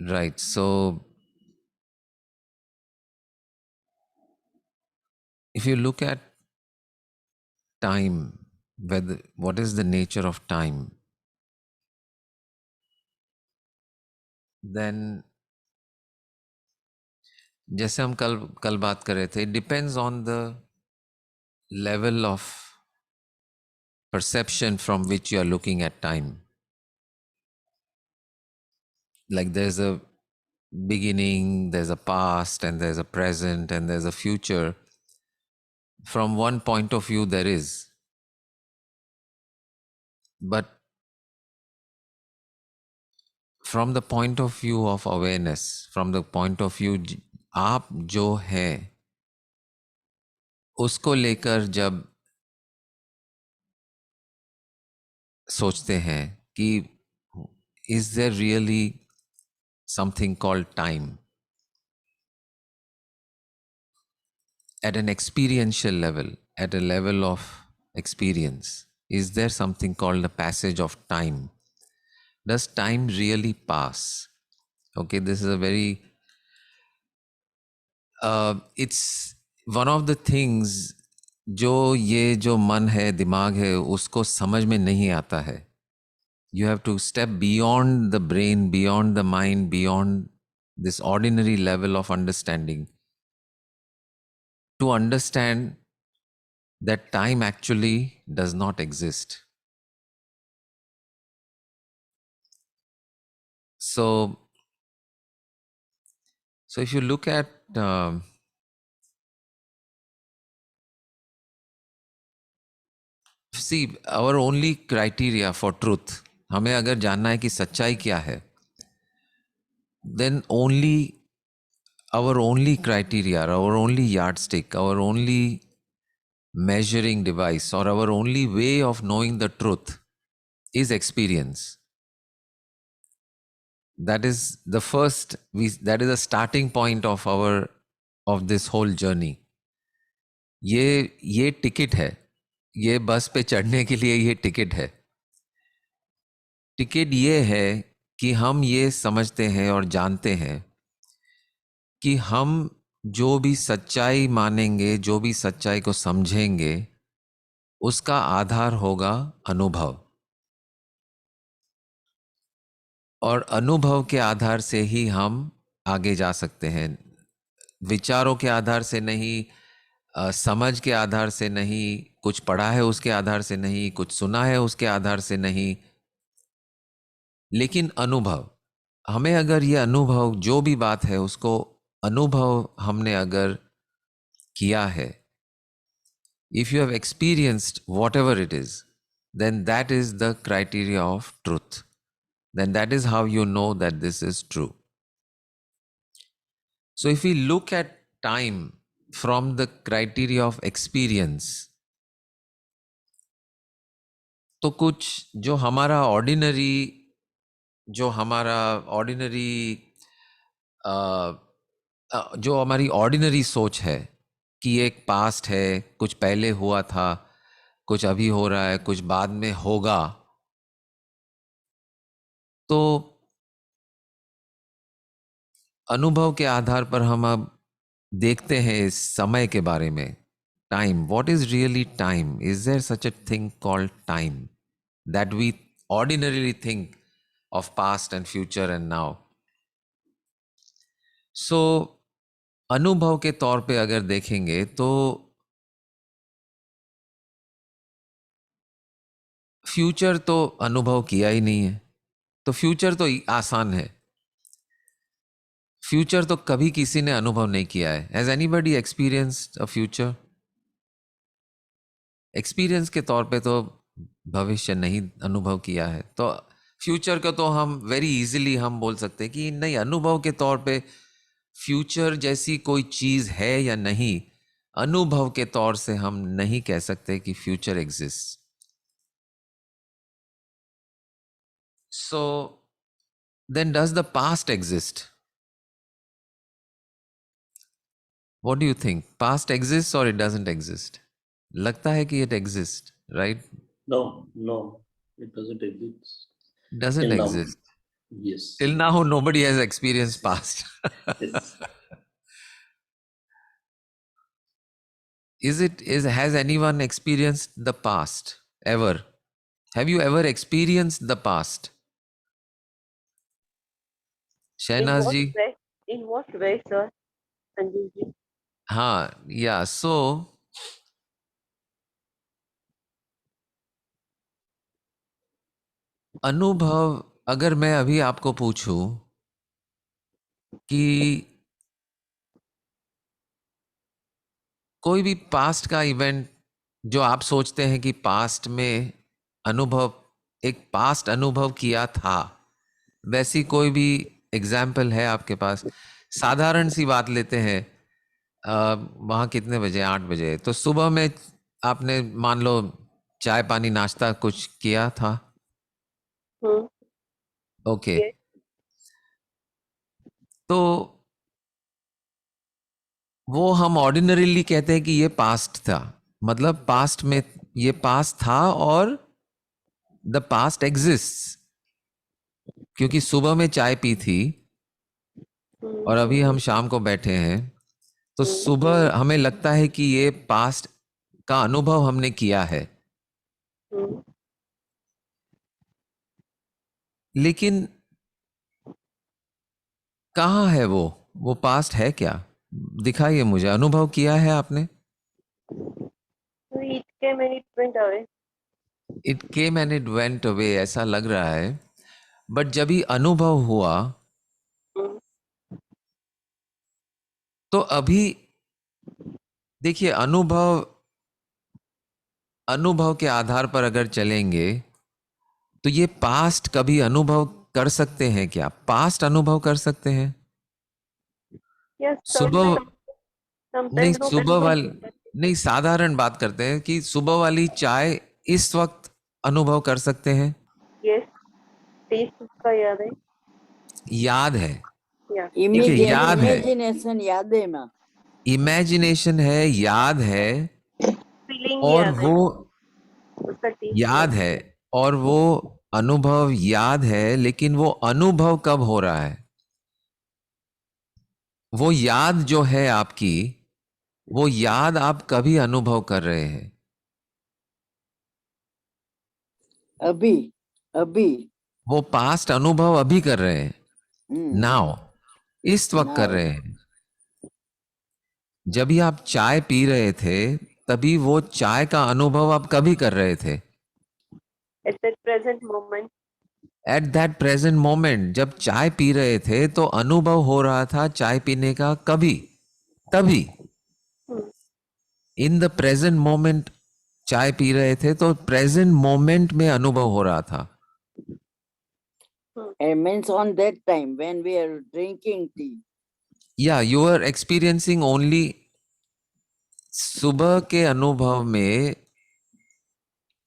Right. So if you look at time, whether what is the nature of time, then जैसे हम कल कल बात कर रहे थे, it depends on the level of perception from which you are looking at time. Like there's a beginning, there's a past, and there's a present, and there's a future. From one point of view, there is. But from the point of view of awareness, from the point of view आप जो है उसको लेकर जब सोचते हैं कि is there really something called time at an experiential level, at a level of experience? Is there something called the passage of time? Does time really pass? Okay, this is a very it's one of the things जो ये जो मन है दिमाग है उसको समझ में नहीं आता है. You have to step beyond the brain, beyond the mind, beyond this ordinary level of understanding to understand that time actually does not exist. So, so if you look at see our only criteria for truth, हमें अगर जानना है कि सच्चाई क्या है, then our only criteria, our only yardstick, our only measuring device, or our only way of knowing the truth is experience. That is the first that is a starting point of our of this whole journey. ये ticket है, ये बस पे चढ़ने के लिए ये ticket है. टिकट ये है कि हम ये समझते हैं और जानते हैं कि हम जो भी सच्चाई मानेंगे, जो भी सच्चाई को समझेंगे, उसका आधार होगा अनुभव. और अनुभव के आधार से ही हम आगे जा सकते हैं. विचारों के आधार से नहीं, समझ के आधार से नहीं, कुछ पढ़ा है उसके आधार से नहीं, कुछ सुना है उसके आधार से नहीं, लेकिन अनुभव. हमें अगर ये अनुभव जो भी बात है उसको अनुभव हमने अगर किया है, if you have experienced whatever it is, then that is the criteria of truth. Then that is how you know that this is true. So if we look at time from the criteria of experience, तो कुछ जो हमारा ordinary जो हमारी ordinary सोच है कि एक पास्ट है, कुछ पहले हुआ था, कुछ अभी हो रहा है, कुछ बाद में होगा, तो अनुभव के आधार पर हम अब देखते हैं इस समय के बारे में. Time, what is really time? Is there such a thing called time that we ordinarily think of past and future and now? So अनुभव के तौर पे अगर देखेंगे तो फ्यूचर तो अनुभव किया ही नहीं है, तो फ्यूचर तो आसान है. फ्यूचर तो कभी किसी ने अनुभव नहीं किया है. Has anybody experienced a future? Experience के तौर पे तो भविष्य नहीं अनुभव किया है, तो फ्यूचर का तो हम वेरी इजीली हम बोल सकते हैं कि नहीं, अनुभव के तौर पे फ्यूचर जैसी कोई चीज है या नहीं, अनुभव के तौर से हम नहीं कह सकते कि future exist. So then does the past exist? What do you think? Past exist और इट डजंट एग्जिस्ट? लगता है कि it exist, right? No, no, it doesn't exist doesn't till now. Exist. Yes. Till now, nobody has experienced past. Yes. Has anyone experienced the past ever? Have you ever experienced the past? In Shahnaz what ji? way? In what way, sir? Sanjeev ji? हाँ, yeah. So, अनुभव अगर मैं अभी आपको पूछूं कि कोई भी पास्ट का इवेंट जो आप सोचते हैं कि पास्ट में अनुभव, एक पास्ट अनुभव किया था, वैसी कोई भी एग्जाम्पल है आपके पास? साधारण सी बात लेते हैं, वहाँ कितने बजे? 8 बजे। तो सुबह में आपने मान लो चाय पानी नाश्ता कुछ किया था। Hmm. Okay, Yes. तो वो हम ऑर्डिनरीली कहते हैं कि ये पास्ट था, मतलब पास्ट में ये पास्ट था और द पास्ट एग्जिस्ट्स, क्योंकि सुबह में चाय पी थी Hmm. और अभी हम शाम को बैठे हैं, तो Hmm. सुबह हमें लगता है कि ये पास्ट का अनुभव हमने किया है। Hmm. लेकिन कहाँ है वो पास्ट है क्या? दिखाइए मुझे, अनुभव किया है आपने? So it came and it went away. It came and it went away, ऐसा लग रहा है। बट जब ही अनुभव हुआ Hmm. तो अभी देखिए, अनुभव के आधार पर अगर चलेंगे तो ये पास्ट कभी अनुभव कर सकते हैं क्या? पास्ट अनुभव कर सकते हैं? Yes, सुबह sometimes, नहीं, sometimes no सुबह control. वाली नहीं, साधारण बात करते हैं कि सुबह वाली चाय इस वक्त अनुभव कर सकते हैं? Yes, taste उसका याद है. याद है, Yeah. देखिए याद है, इमेजिनेशन याद है ना, इमेजिनेशन है, याद है, Feeling और याद है. वो उसका taste याद है, और वो अनुभव याद है, लेकिन वो अनुभव कब हो रहा है? वो याद जो है आपकी, वो याद आप कभी अनुभव कर रहे हैं? अभी अभी वो पास्ट अनुभव अभी कर रहे हैं, हम्म, नाउ, इस वक्त कर now, रहे हैं। जब भी आप चाय पी रहे थे, तभी वो चाय का अनुभव आप कभी कर रहे थे? at that present moment. At that present moment, जब चाय पी रहे थे तो अनुभव हो रहा था चाय पीने का, कभी? तभी, Hmm. In the present moment चाय पी रहे थे तो प्रेजेंट मोमेंट में अनुभव हो रहा था। it means on that time when we are drinking tea. या यू आर एक्सपीरियंसिंग ओनली, सुबह के अनुभव में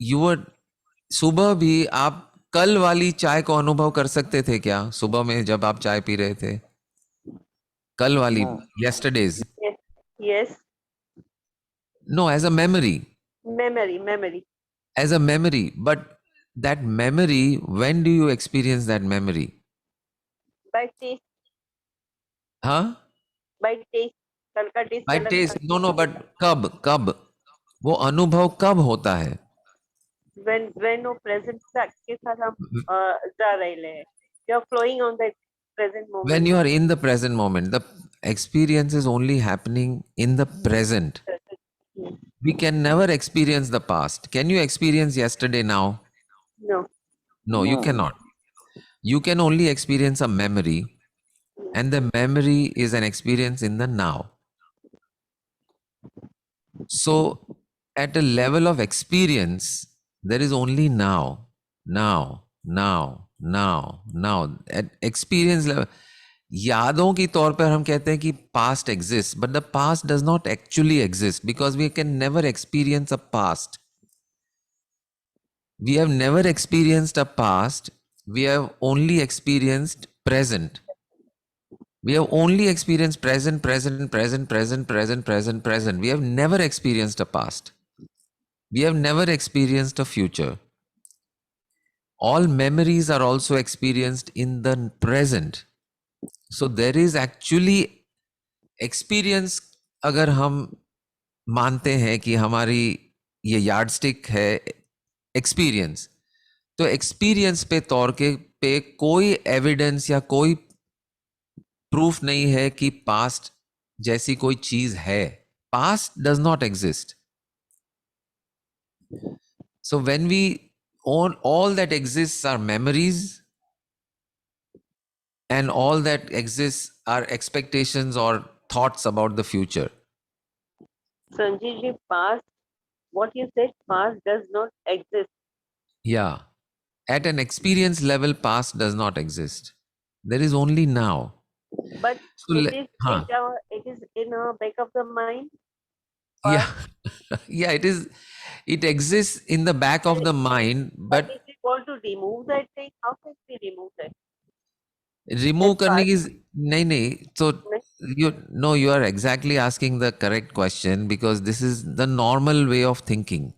यू आर, सुबह भी आप कल वाली चाय को अनुभव कर सकते थे क्या? सुबह में जब आप चाय पी रहे थे, कल वाली, No. yesterdays? Yes. Yes. No, as a memory, Memory. as a memory. But that memory, when do you experience that memory? By taste. हाँ, By taste. कल का taste by अलग taste, था. no no, but कब कब वो अनुभव कब होता है? When वो present के साथ हम जा रहे हैं. You are flowing on that present moment. When you are in the present moment, the experience is only happening in the present. Hmm. We can never experience the past. Can you experience yesterday now? No. No, you No. cannot. You can only experience a memory, and the memory is an experience in the now. So, at a level of experience, there is only now, now, now, now, now. At experience level, यादों की तौर पर हम कहते हैं कि past exists, but the past does not actually exist because we can never experience a past. We have never experienced a past. We have only experienced present. We have only experienced present, present, present, present, present, present, present. We have never experienced a past. We have never experienced a future. all memories are also experienced in the present. So there is actually experience. अगर हम मानते हैं कि हमारी ये yard stick है experience, तो experience पे तौर के पे कोई एविडेंस या कोई प्रूफ नहीं है कि पास्ट जैसी कोई चीज है. Past does not exist. So when we all that exists are memories, and all that exists are expectations or thoughts about the future. Sanjay ji, past, what you said, past does not exist. Yeah. At an experience level, past does not exist. There is only now. But So, it is in our back of the mind. yeah, yeah, it is. It exists in the back of the mind, But but if we want to remove that thing, how can we remove that? remove That करने part, की नहीं. So you are exactly asking the correct question, because this is the normal way of thinking.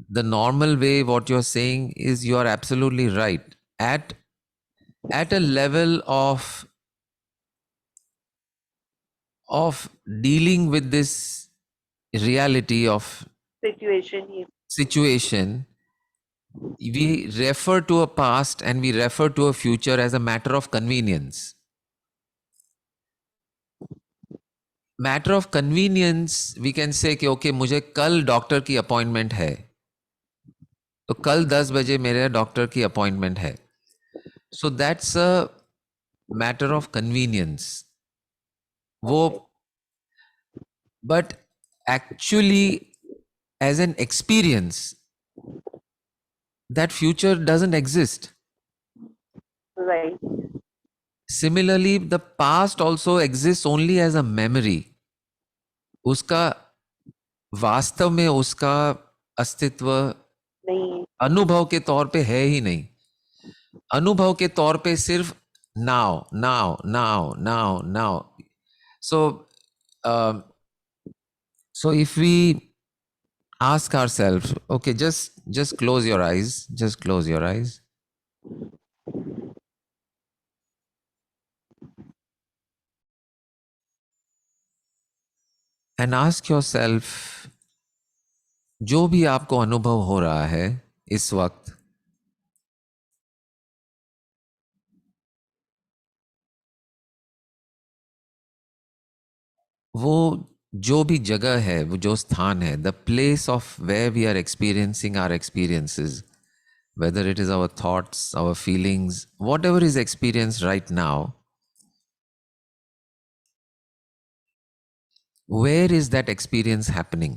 The normal way, what you're saying is, you are absolutely right. At a level of dealing with this reality of situation is situation, we refer to a past and we refer to a future as a matter of convenience. Matter of convenience, we can say कि okay, मुझे कल doctor की appointment है, तो कल 10 बजे मेरे doctor की अपॉइंटमेंट है. So that's a matter of convenience. वो, but actually, as an experience, that future doesn't exist. right. Similarly, the past also exists only as a memory. उसका वास्तव में उसका अस्तित्व नहीं, अनुभव के तौर पे है ही नहीं. अनुभव के तौर पे सिर्फ now now now now now. So so if we ask ourselves, okay, just close your eyes, just close your eyes. And ask yourself, जो भी आपको अनुभव हो रहा है इस वक्त, वो जो भी जगह है, वो जो स्थान है, the place of where we are experiencing our experiences, whether it is our thoughts, our feelings, whatever is experienced right now, where is that experience happening?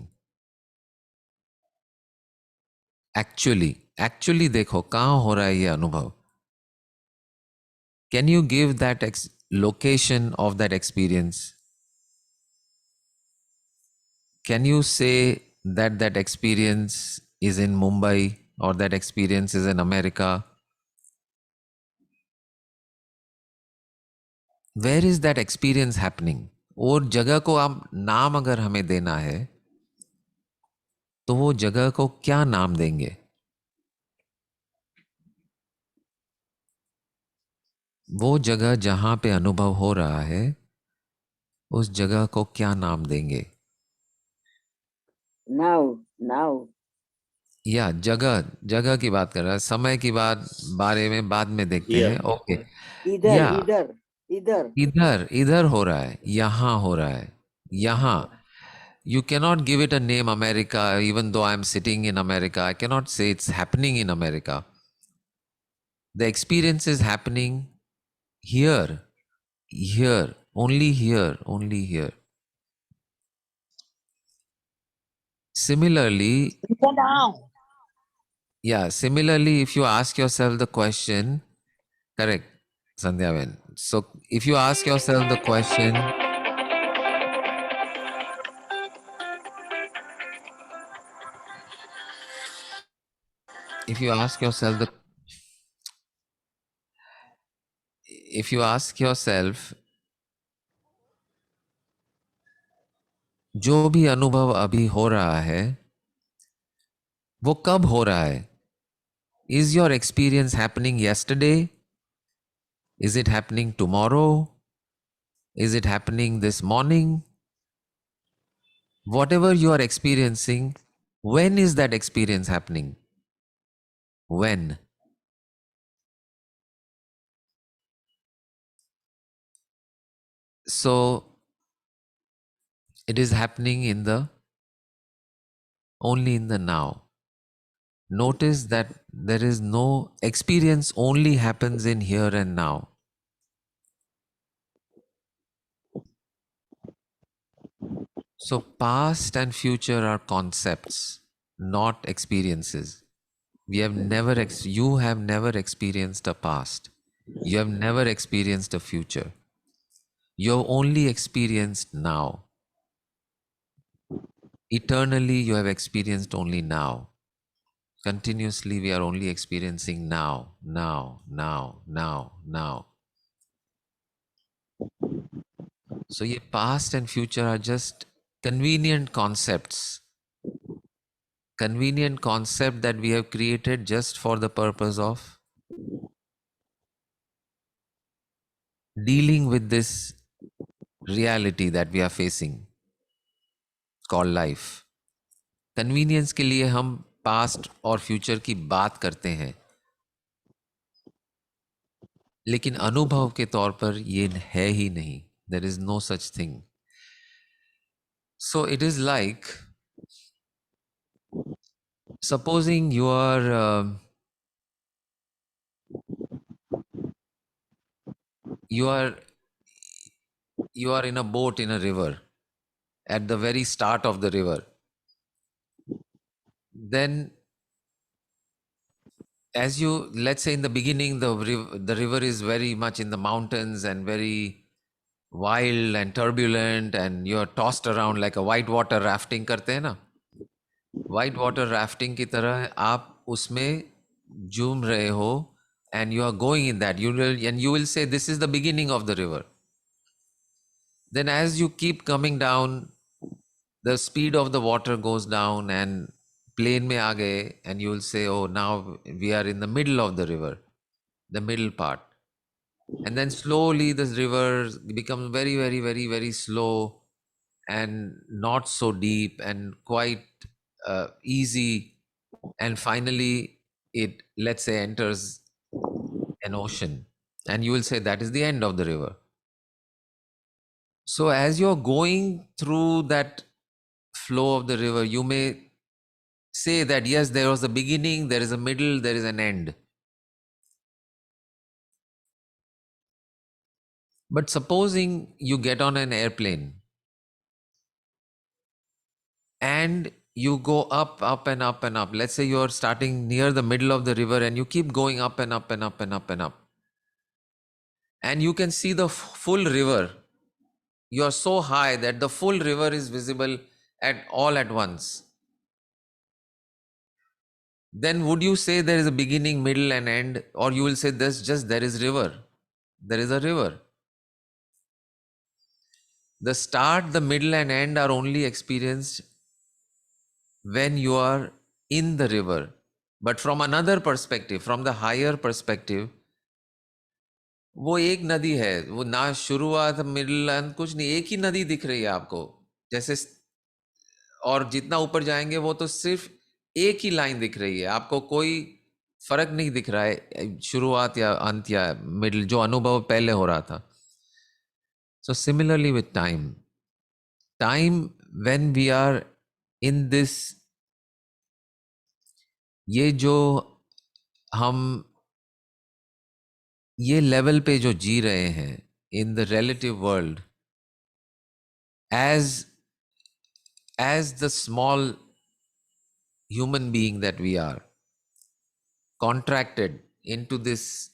Actually देखो कहाँ हो रहा है ये अनुभव. Can you give that location of that experience? Can you say that that experience is in Mumbai or that experience is in America? Where is that experience happening? और जगह को आप नाम अगर हमें देना है, तो वो जगह को क्या नाम देंगे? वो जगह जहां पे अनुभव हो रहा है, उस जगह को क्या नाम देंगे? Now. या जगह की बात कर रहा है, समय की बारे में बाद में देखते हैं. ओके. या इधर हो रहा है, यहां हो रहा है, यहां. You cannot give it a name America, even though I'm sitting in America. I cannot say it's happening in America. The experience is happening here, only here. Similarly, if you ask yourself the question, correct, Sandhya Ben. So if you ask yourself the question, if you ask yourself, जो भी अनुभव अभी हो रहा है, वो कब हो रहा है? Is your experience happening yesterday? Is it happening tomorrow? Is it happening this morning? Whatever you are experiencing, when is that experience happening? When? So it is happening only in the now. Notice that there is no experience, only happens in here and now. So past and future are concepts, not experiences. You have never experienced a past. You have never experienced a future. You have only experienced now. Eternally, you have experienced only now. Continuously, we are only experiencing now, now, now, now, now. So, ye past and future are just convenient concepts. Convenient concept that we have created just for the purpose of dealing with this reality that we are facing called life. Convenience के लिए हम past और future की बात करते हैं, लेकिन अनुभव के तौर पर ये है ही नहीं. There is no such thing. So it is like supposing you are you are in a boat in a river at the very start of the river. Then as you, let's say in the beginning, the river is very much in the mountains and very wild and turbulent, and you're tossed around like a white water rafting करते हैं ना. White water rafting की तरह आप उसमें झूम रहे हो, and you are going in that. You will say this is the beginning of the river. Then as you keep coming down, the speed of the water goes down and plane में आ गए, and you will say, oh, now we are in the middle of the river, the middle part. And then slowly this river becomes very, very, very, very slow and not so deep and quite easy. And finally, it, let's say, enters an ocean. And you will say that is the end of the river. So as you're going through that flow of the river, you may say that yes, there was a beginning, there is a middle, there is an end. But supposing you get on an airplane and you go up, up and up and up. Let's say you're starting near the middle of the river and you keep going up and up and up and up and up. And you can see the full river. You are so high that the full river is visible at once. Then would you say there is a beginning, middle and end? Or you will say there is river. There is a river. The start, the middle and end are only experienced when you are in the river. But from another perspective, from the higher perspective, वो एक नदी है, वो ना शुरुआत middle अंत कुछ नहीं, एक ही नदी दिख रही है आपको जैसे. और जितना ऊपर जाएंगे वो तो सिर्फ एक ही लाइन दिख रही है आपको, कोई फर्क नहीं दिख रहा है शुरुआत या अंत या मिडिल, जो अनुभव पहले हो रहा था. So similarly with time when we are in this, ये जो हम ये लेवल पे जो जी रहे हैं in the relative world, as the small human being that we are, contracted into this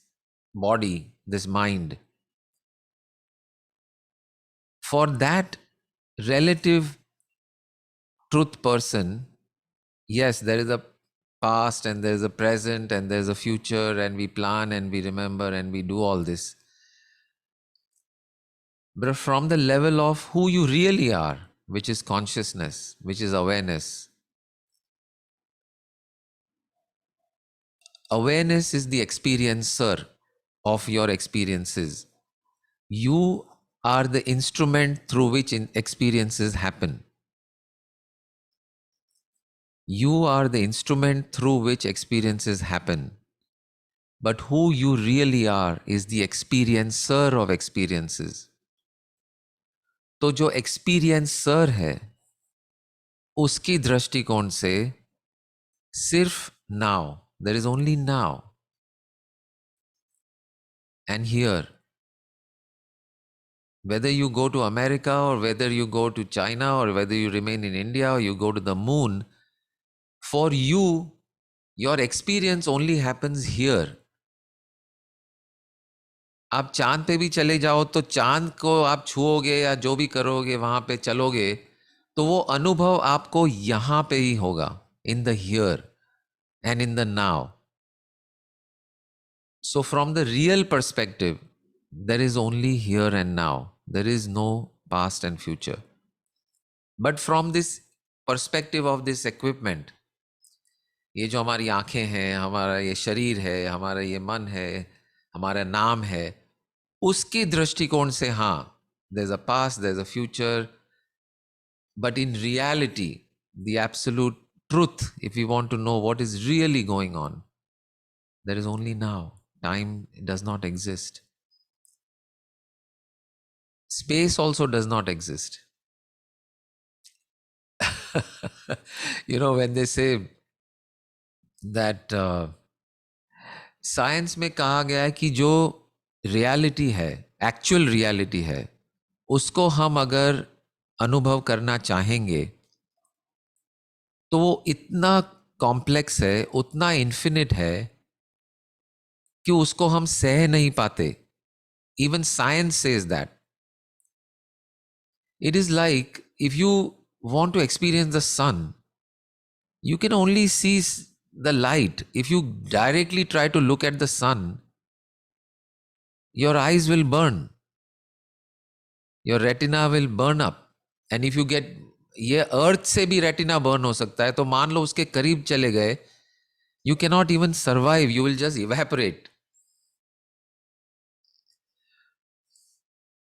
body, this mind, for that relative truth person, yes, there is a past and there is a present and there is a future, and we plan and we remember and we do all this. But from the level of who you really are, which is consciousness, which is awareness, Awareness is the experiencer of your experiences. You are the instrument through which experiences happen. You are the instrument through which experiences happen. But who you really are is the experiencer of experiences. तो जो experiencer है उसकी दृष्टिकोण से सिर्फ now, there is only now and here. Whether you go to America or whether you go to China or whether you remain in India or you go to the moon, for you, your experience only happens here. आप चांद पे भी चले जाओ तो चांद को आप छुओगे या जो भी करोगे वहां पे चलोगे तो वो अनुभव आपको यहां पे ही होगा, in the here and in the now. So from the real perspective, there is only here and now. There is no past and future. But from this perspective of this equipment, ये जो हमारी आंखें हैं, हमारा ये शरीर है, हमारा ये मन है, हमारा नाम है, उसकी दृष्टिकोण से हाँ, there's a past, there's a future, but in reality, the absolute truth, if we want to know what is really going on, there is only now. Time does not exist. Space also does not exist. When they say that science में कहा गया है कि जो reality है, actual reality है, उसको हम अगर अनुभव करना चाहेंगे तो वो इतना कॉम्प्लेक्स है, उतना इन्फिनिट है कि उसको हम सह नहीं पाते. Even science says that. It is like if you want to experience the sun, you can only see the light. If you directly try to look at the sun, your eyes will burn. Your retina will burn up. And if you get, ये अर्थ से भी retina burn हो सकता है, तो मान लो उसके करीब चले गए, you cannot even survive, you will just evaporate.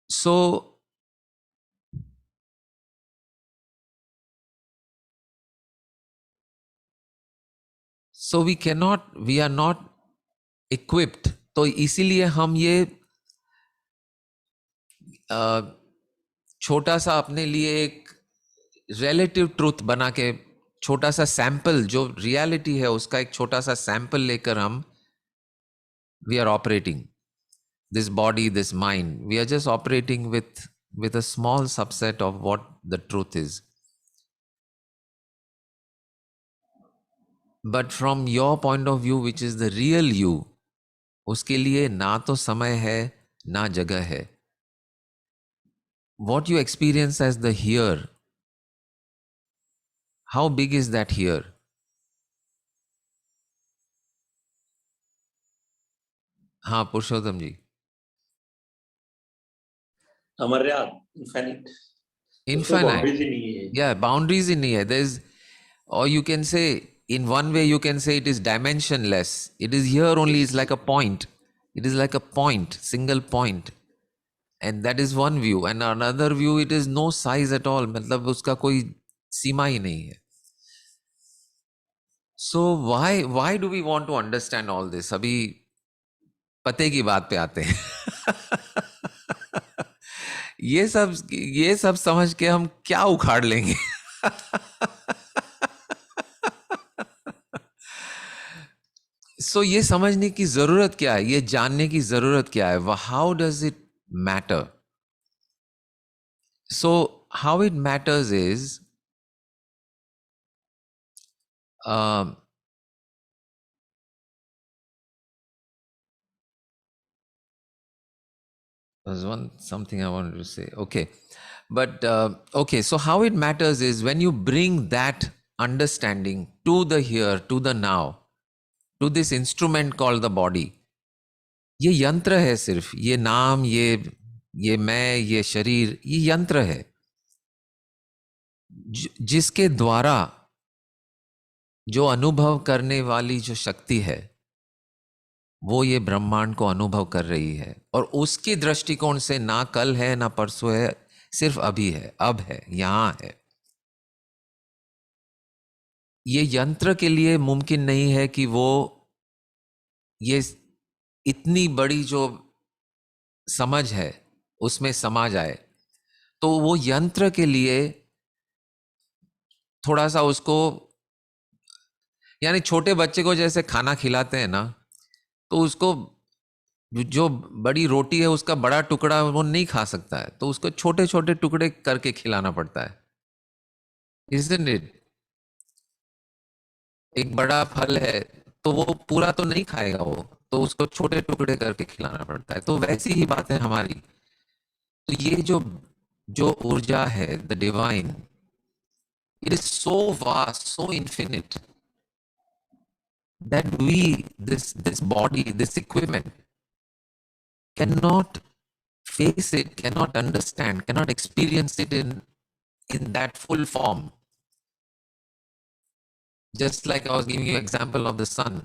So we are not equipped. तो इसीलिए हम ये छोटा सा अपने लिए एक रिलेटिव ट्रूथ बना के, छोटा सा सैंपल, जो रियलिटी है उसका एक छोटा सा सैंपल लेकर हम we are operating this body, this mind, we are just operating with a small subset of what the truth is. But from your point of view, which is the real you, उसके लिए ना तो समय है ना जगह है. What you experience as the here, how big is that here? हाँ पुरुषोत्तम जी. अमर्याद, infinite. Infinite. Yeah, boundaries in here. There's, or you can say, in one way you can say it is dimensionless. It is here only, it's like a point. It is like a point, single point. And that is one view. And another view, it is no size at all. मतलब उसका कोई सीमा ही नहीं है. So why do we want to understand all this? अभी पते की बात पे आते हैं. ये सब समझ के हम क्या उखाड़ लेंगे. So ये समझने की जरूरत क्या है, ये जानने की जरूरत क्या है? How does it matter? So how it matters is there's something I wanted to say. Okay. But okay, so how it matters is when you bring that understanding to the here, to the now, to this instrument called the body. ये यंत्र है सिर्फ, ये नाम, ये मैं, ये शरीर, ये यंत्र है जिसके द्वारा जो अनुभव करने वाली जो शक्ति है वो ये ब्रह्मांड को अनुभव कर रही है, और उसकी दृष्टिकोण से ना कल है ना परसों है, सिर्फ अभी है, अब है, यहां है। ये यंत्र के लिए मुमकिन नहीं है कि वो ये इतनी बड़ी जो समझ है उसमें समा जाए। तो वो यंत्र के लिए थोड़ा सा उसको, यानी छोटे बच्चे को जैसे खाना खिलाते हैं ना, तो उसको जो बड़ी रोटी है उसका बड़ा टुकड़ा वो नहीं खा सकता है, तो उसको छोटे छोटे टुकड़े करके खिलाना पड़ता है। Isn't it? एक बड़ा फल है तो वो पूरा तो नहीं खाएगा वो, तो उसको छोटे टुकड़े करके खिलाना पड़ता है। तो वैसी ही बात है हमारी। तो ये जो जो ऊर्जा है, the divine, it is so vast, so infinite, that this body, this equipment cannot face it, cannot understand, cannot experience it in that full form. Just like I was giving you example of the sun,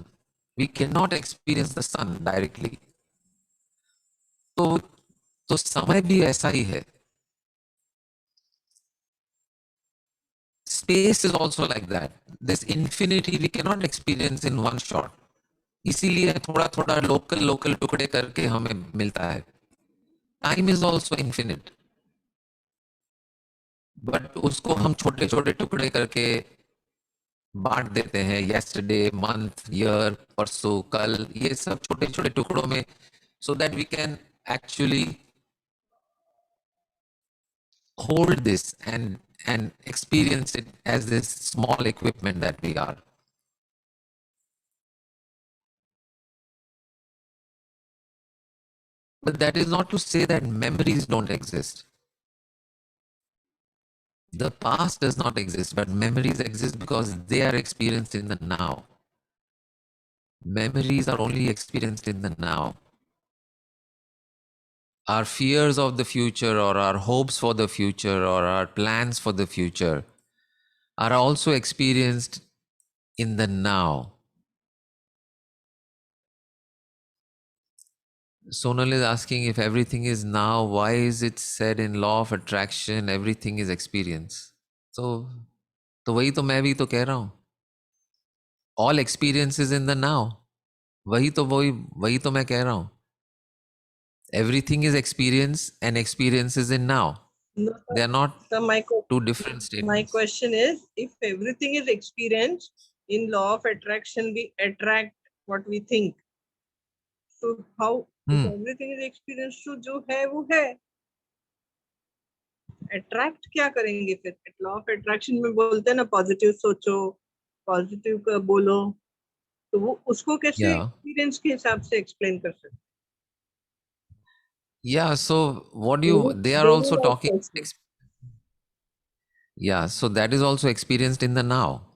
we cannot experience the sun directly. तो तो समय भी ऐसा ही है. Space is also like that. This infinity we cannot experience in one shot. इसीलिए थोड़ा थोड़ा local local टुकड़े करके हमें मिलता है. Time is also infinite, but उसको हम छोटे छोटे टुकड़े करके बांट देते हैं. yesterday, month, year, परसों, कल, ये सब छोटे छोटे टुकड़ों में, so that we can actually hold this and experience it as this small equipment that we are. But that is not to say that memories don't exist. The past does not exist, but memories exist because they are experienced in the now. Memories are only experienced in the now. Our fears of the future, or our hopes for the future, or our plans for the future are also experienced in the now. Sonal is asking, if everything is now, why is it said in law of attraction everything is experience? तो वही तो मैं भी तो कह रहा हूं. All experience is in the now. वही तो मैं कह रहा हूं. Everything is experience, and experience is in now. No, They are not so two different statements. my question is, if everything is experience, in law of attraction we attract what we think. So how if everything is experience, तो जो है वो है. Attract क्या करेंगे फिर? Law of attraction में बोलते हैं ना, पॉजिटिव सोचो, पॉजिटिव का बोलो, तो वो उसको कैसे एक्सपीरियंस के हिसाब से एक्सप्लेन कर सकते? Yeah, so what do you, they are also talking. Yeah, so that is also experienced in the now.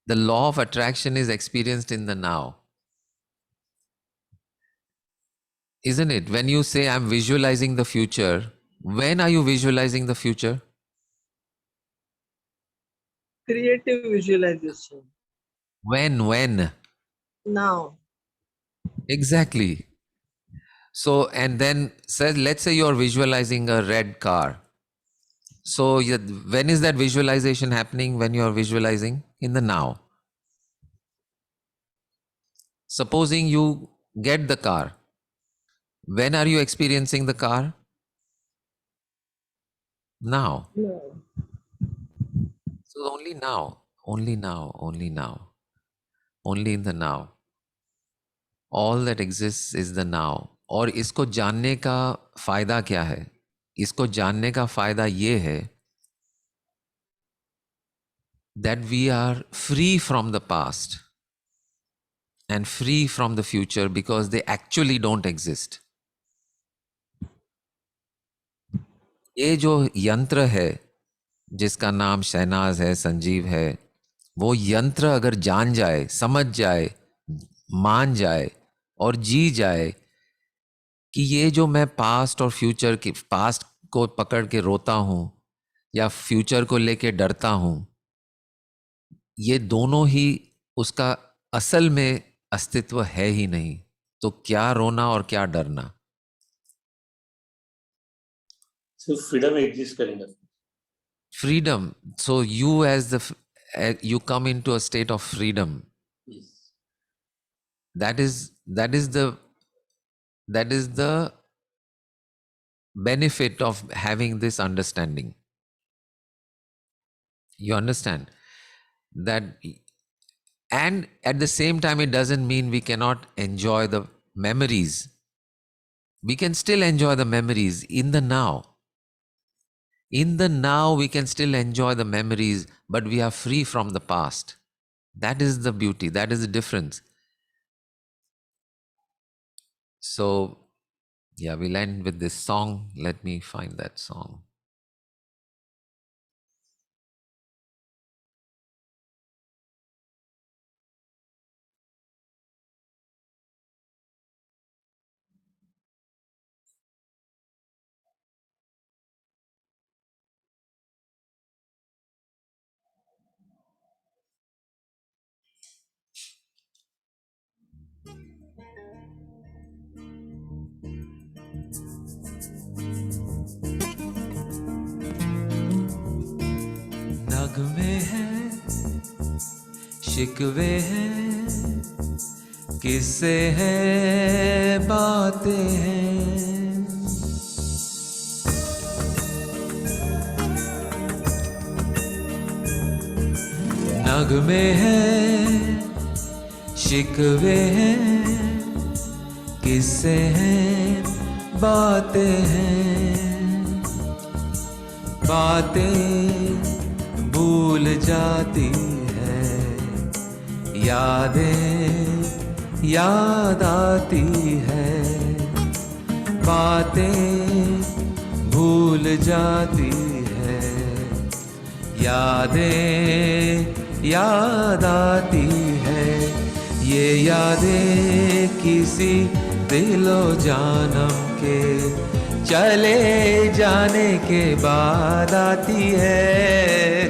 The law of attraction is experienced in the now. Isn't it? When you say I'm visualizing the future, when are you visualizing the future? Creative visualization. When? Now. Exactly. So, and then says, let's say you're visualizing a red car. So when is that visualization happening? When you're visualizing? In the now. Supposing you get the car. When are you experiencing the car? Now. No. So only now. Only in the now. All that exists is the now. और इसको जानने का फायदा क्या है? इसको जानने का फायदा ये है that we are free from the past and free from the future because they actually don't exist. ये जो यंत्र है जिसका नाम शहनाज है, संजीव है, वो यंत्र अगर जान जाए, समझ जाए, मान जाए और जी जाए कि ये जो मैं पास्ट और फ्यूचर की, पास्ट को पकड़ के रोता हूं या फ्यूचर को लेके डरता हूं, ये दोनों ही उसका असल में अस्तित्व है ही नहीं, तो क्या रोना और क्या डरना? सिर्फ फ्रीडम एग्जिस्ट करेगा. Freedom. So you as you come into a state of freedom. Yes. That is the benefit of having this understanding. You understand that, and at the same time it doesn't mean we cannot enjoy the memories. We can still enjoy the memories in the now. In the now we can still enjoy the memories, but we are free from the past. That is the beauty, that is the difference. So yeah, we'll end with this song. Let me find that song. नगमे हैं, शिकवे हैं, किस्से हैं, बातें हैं। नगमे हैं, शिकवे हैं, किस्से हैं, बातें हैं। बातें भूल जाती है, यादें याद आती है। बातें भूल जाती है, यादें याद आती है। ये यादें किसी दिलो जानम के चले जाने के बाद आती है।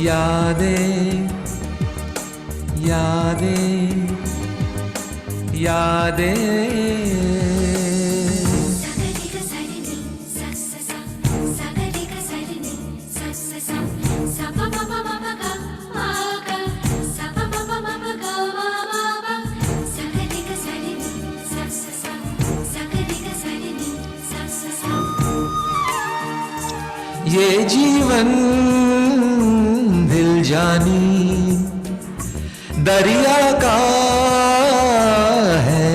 यादें यादें यादें। ये जीवन दिल जानी दरिया का है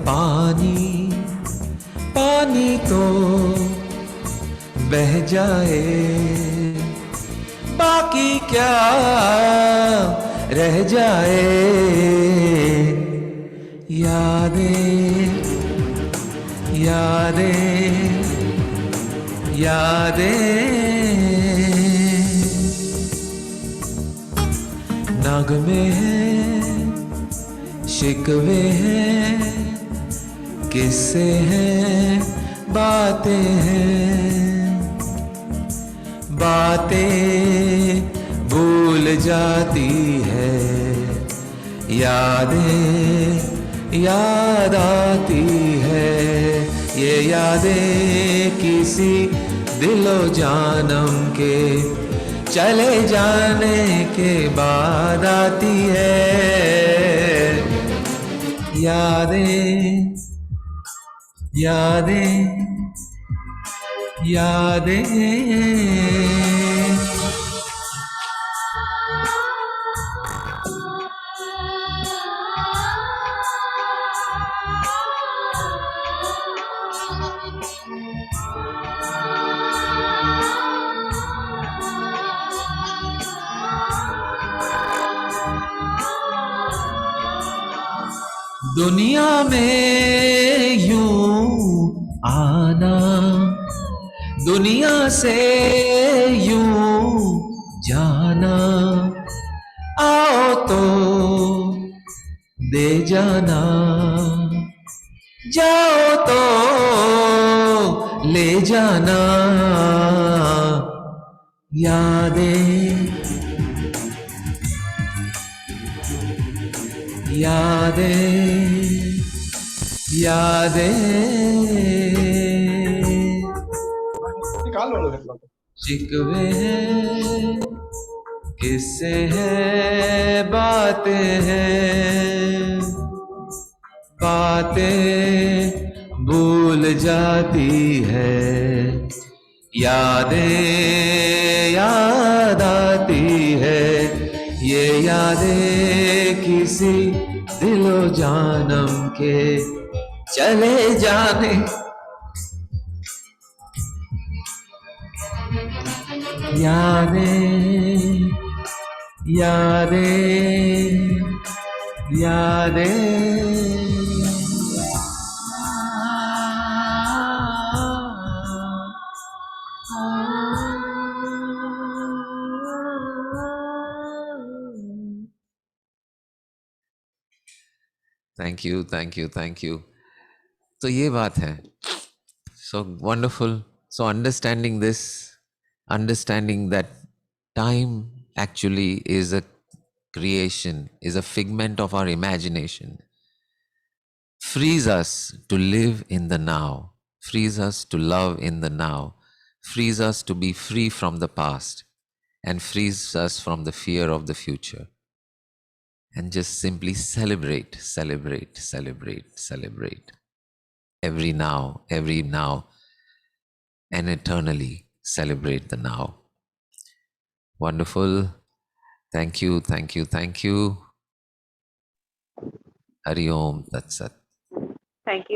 पानी। पानी तो बह जाए, बाकी क्या रह जाए। यादें यादें यादें। नगमे हैं, शिकवे हैं, किस्से हैं, बातें हैं। बातें भूल जाती है, यादें याद आती है। ये यादें किसी दिलो जानम के चले जाने के बाद आती है। यादें यादें यादें। दुनिया में यूं आना, दुनिया से यूं जाना। आओ तो दे जाना, जाओ तो ले जाना। यादें यादें यादें शिकवे हैं किस्से हैं बातें हैं बातें भूल जाती है यादें याद आती है ये यादें किसी दिलो जानम के चले जाने यादें यादें यादें thank you thank you thank you तो ये बात है so wonderful so understanding this understanding that time actually is a creation, is a figment of our imagination, frees us to live in the now, frees us to love in the now, frees us to be free from the past, and frees us from the fear of the future. And just simply celebrate, celebrate, celebrate, celebrate. Every now, and eternally celebrate the now. Wonderful. Thank you, thank you, thank you. Hari Om Tat Sat. Thank you.